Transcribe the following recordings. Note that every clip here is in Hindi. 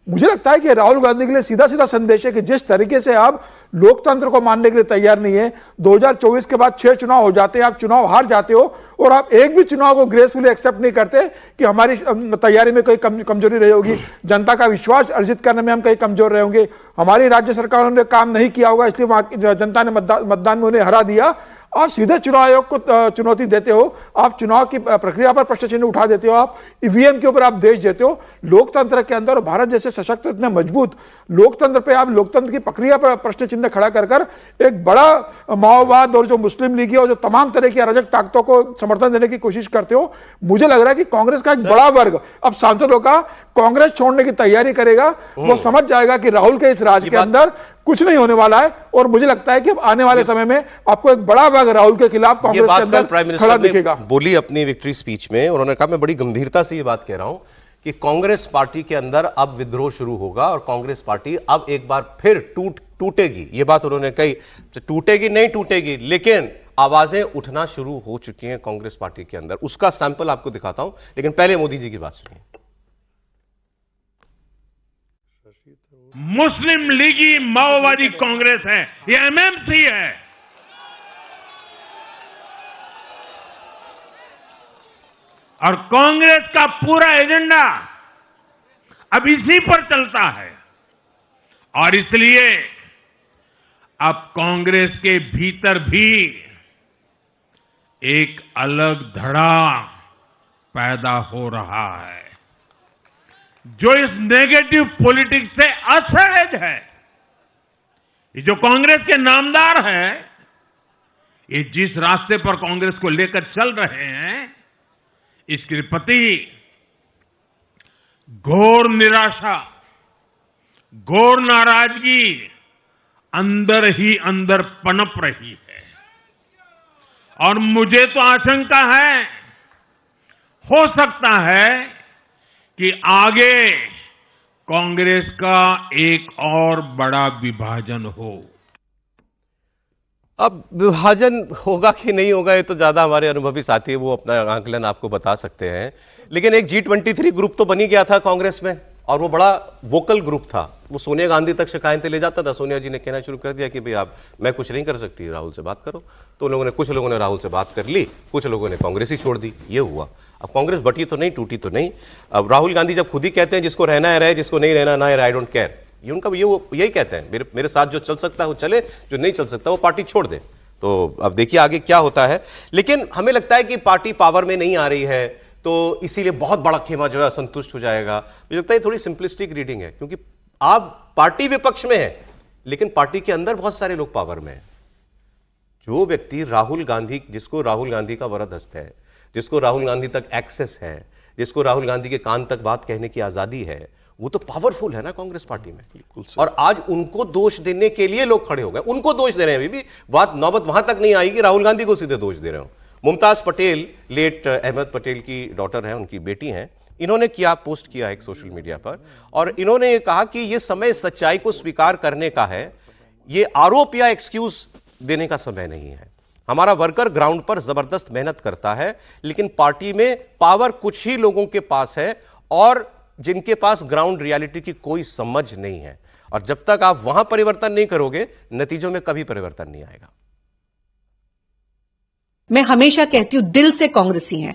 मुझे लगता है कि राहुल गांधी के लिए सीधा सीधा संदेश है कि जिस तरीके से आप लोकतंत्र को मानने के लिए तैयार नहीं है, 2024 के बाद 6 चुनाव हो जाते हैं, आप चुनाव हार जाते हो और आप एक भी चुनाव को ग्रेसफुली एक्सेप्ट नहीं करते कि हमारी तैयारी में कोई कमजोरी रही होगी, जनता का विश्वास अर्जित करने में हम कहीं कमजोर रहे होंगे, हमारी राज्य सरकारों ने काम नहीं किया होगा इसलिए वहां जनता ने मतदान में उन्हें हरा दिया। आप सीधे चुनाव आयोग को चुनौती देते हो, आप चुनाव की प्रक्रिया पर प्रश्न चिन्ह उठा देते हो, आप ईवीएम के ऊपर आप देश देते हो। लोकतंत्र के अंदर भारत जैसे सशक्त इतने मजबूत लोकतंत्र पे आप लोकतंत्र की प्रक्रिया पर प्रश्न चिन्ह खड़ा कर कर एक बड़ा माओवाद और जो मुस्लिम लीग और जो तमाम तरह की अराजक ताकतों को समर्थन देने की कोशिश करते हो। मुझे लग रहा है कि कांग्रेस का एक बड़ा वर्ग अब सांसदों का कांग्रेस छोड़ने की तैयारी करेगा। वो समझ जाएगा कि राहुल के इस राज के अंदर कुछ नहीं होने वाला है और मुझे लगता है कि अब आने वाले समय में आपको एक बड़ा वर्ग राहुल के खिलाफ कांग्रेस के अंदर खड़ा दिखेगा। बोली अपनी विक्ट्री स्पीच में उन्होंने कहा, मैं बड़ी गंभीरता से ये बात कह रहा हूं कि कांग्रेस पार्टी के अंदर अब विद्रोह शुरू होगा और कांग्रेस पार्टी अब एक बार फिर टूटेगी। ये बात उन्होंने कही, टूटेगी नहीं टूटेगी, लेकिन आवाजें उठना शुरू हो चुकी हैं कांग्रेस पार्टी के अंदर। उसका सैंपल आपको दिखाता हूं, लेकिन पहले मोदी जी की बात सुनिए। मुस्लिम लीगी माओवादी कांग्रेस है, ये एमएमसी है। और कांग्रेस का पूरा एजेंडा अब इसी पर चलता है और इसलिए अब कांग्रेस के भीतर भी एक अलग धड़ा पैदा हो रहा है जो इस नेगेटिव पॉलिटिक्स से असहज है। ये जो कांग्रेस के नामदार हैं, ये जिस रास्ते पर कांग्रेस को लेकर चल रहे हैं, इसके प्रति घोर निराशा, घोर नाराजगी अंदर ही अंदर पनप रही है। और मुझे तो आशंका है, हो सकता है कि आगे कांग्रेस का एक और बड़ा विभाजन हो। अब विभाजन होगा कि नहीं होगा ये तो ज्यादा हमारे अनुभवी साथी वो अपना आंकलन आपको बता सकते हैं, लेकिन एक G23 ग्रुप तो बनी गया था कांग्रेस में और वो बड़ा वोकल ग्रुप था। वो सोनिया गांधी तक शिकायतें ले जाता था। सोनिया जी ने कहना शुरू कर दिया कि भाई आप, मैं कुछ नहीं कर सकती, राहुल से बात करो। तो कुछ लोगों ने राहुल से बात कर ली, कुछ लोगों ने कांग्रेस ही छोड़ दी। ये हुआ। अब कांग्रेस बटी तो नहीं, टूटी तो नहीं। अब राहुल गांधी जब खुद ही कहते हैं जिसको रहना है रहे, जिसको नहीं रहना ना रहे, आई डोंट केयर, ये उनका यही कहते हैं, मेरे साथ जो चल सकता है वो चले, जो नहीं चल सकता वो पार्टी छोड़ दे। तो अब देखिए आगे क्या होता है। लेकिन हमें लगता है कि पार्टी पावर में नहीं आ रही है तो इसीलिए बहुत बड़ा खेमा जो है असंतुष्ट हो जाएगा। मुझे लगता है थोड़ी सिंपलिस्टिक रीडिंग है, क्योंकि आप पार्टी विपक्ष में है लेकिन पार्टी के अंदर बहुत सारे लोग पावर में हैं। जो व्यक्ति राहुल गांधी, जिसको राहुल गांधी का वरदहस्त है, जिसको राहुल गांधी तक एक्सेस है, जिसको राहुल गांधी के कान तक बात कहने की आजादी है, वो तो पावरफुल है ना कांग्रेस पार्टी में। और आज उनको दोष देने के लिए लोग खड़े हो गए, उनको दोष दे रहे हैं। अभी भी बात नौबत वहां तक नहीं आई कि राहुल गांधी को सीधे दोष दे रहे हो। मुमताज पटेल, लेट अहमद पटेल की डॉटर है, उनकी बेटी हैं, इन्होंने किया, पोस्ट किया एक सोशल मीडिया पर और इन्होंने ये कहा कि ये समय सच्चाई को स्वीकार करने का है, ये आरोप या एक्सक्यूज देने का समय नहीं है। हमारा वर्कर ग्राउंड पर जबरदस्त मेहनत करता है लेकिन पार्टी में पावर कुछ ही लोगों के पास है और जिनके पास ग्राउंड रियलिटी की कोई समझ नहीं है। और जब तक आप वहां परिवर्तन नहीं करोगे, नतीजों में कभी परिवर्तन नहीं आएगा। मैं हमेशा कहती हूं दिल से कांग्रेसी हैं,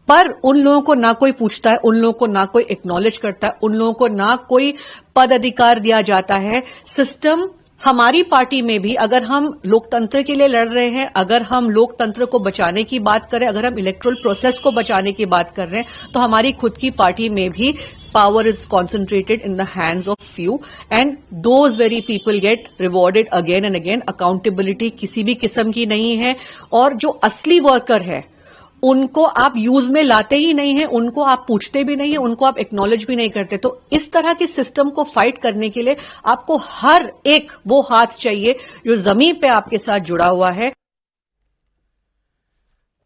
पर उन लोगों को ना कोई पूछता है, उन लोगों को ना कोई एक्नॉलेज करता है, उन लोगों को ना कोई पद अधिकार दिया जाता है। सिस्टम हमारी पार्टी में भी, अगर हम लोकतंत्र के लिए लड़ रहे हैं, अगर हम लोकतंत्र को बचाने की बात करें, अगर हम इलेक्टोरल प्रोसेस को बचाने की बात कर रहे हैं, तो हमारी खुद की पार्टी में भी power is concentrated in the hands of few and those very people get rewarded again and again. Accountability किसी भी किस्म की नहीं है और जो असली वर्कर है उनको आप यूज में लाते ही नहीं है, उनको आप पूछते भी नहीं है, उनको आप एक्नॉलेज भी नहीं करते। तो इस तरह के सिस्टम को फाइट करने के लिए आपको हर एक वो हाथ चाहिए जो जमीन पे आपके साथ जुड़ा हुआ है।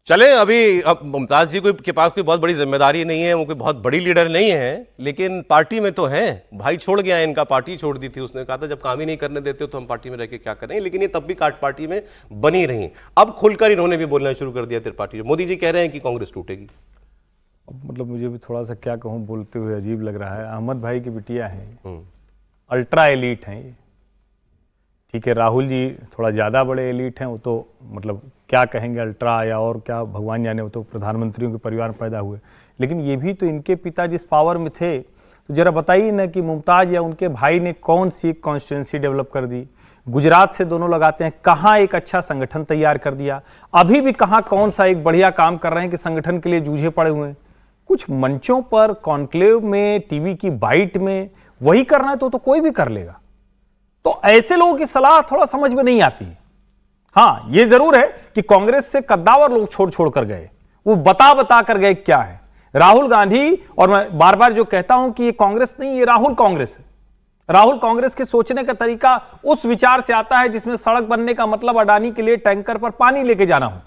चले, अभी अब मुमताज जी के पास कोई बहुत बड़ी जिम्मेदारी नहीं है, वो कोई बहुत बड़ी लीडर नहीं है, लेकिन पार्टी में तो हैं। भाई छोड़ गया है इनका, पार्टी छोड़ दी थी। उसने कहा था जब काम ही नहीं करने देते तो हम पार्टी में रह के क्या करें, लेकिन ये तब भी पार्टी में बनी रही। अब खुलकर इन्होंने भी बोलना शुरू कर दिया त्रिपाठी। मोदी जी कह रहे हैं कि कांग्रेस टूटेगी। मतलब मुझे भी थोड़ा सा क्या कहूँ, बोलते हुए अजीब लग रहा है। अहमद भाई की बिटिया है, अल्ट्रा एलीट हैं ये, ठीक है। राहुल जी थोड़ा ज़्यादा बड़े एलीट हैं, वो तो मतलब क्या कहेंगे अल्ट्रा या और क्या भगवान जाने, वो तो प्रधानमंत्रियों के परिवार में पैदा हुए। लेकिन ये भी तो इनके पिता जिस पावर में थे, तो जरा बताइए ना कि मुमताज़ या उनके भाई ने कौन सी एक कॉन्स्टिट्यूंसी डेवलप कर दी, गुजरात से दोनों लगाते हैं, कहाँ एक अच्छा संगठन तैयार कर दिया, अभी भी कहाँ कौन सा एक बढ़िया काम कर रहे हैं कि संगठन के लिए जूझे पड़े हुए हैं। कुछ मंचों पर, कॉन्क्लेव में, टीवी की बाइट में वही करना है तो कोई भी कर लेगा। तो ऐसे लोगों की सलाह थोड़ा समझ में नहीं आती। हाँ, ये जरूर है कि कांग्रेस से कद्दावर लोग छोड़ कर गए, वो बता कर गए क्या है। राहुल गांधी, और मैं बार बार जो कहता हूं कि ये कांग्रेस नहीं, ये राहुल कांग्रेस है। राहुल कांग्रेस के सोचने का तरीका उस विचार से आता है जिसमें सड़क बनने का मतलब अडानी के लिए टैंकर पर पानी लेके जाना होता है।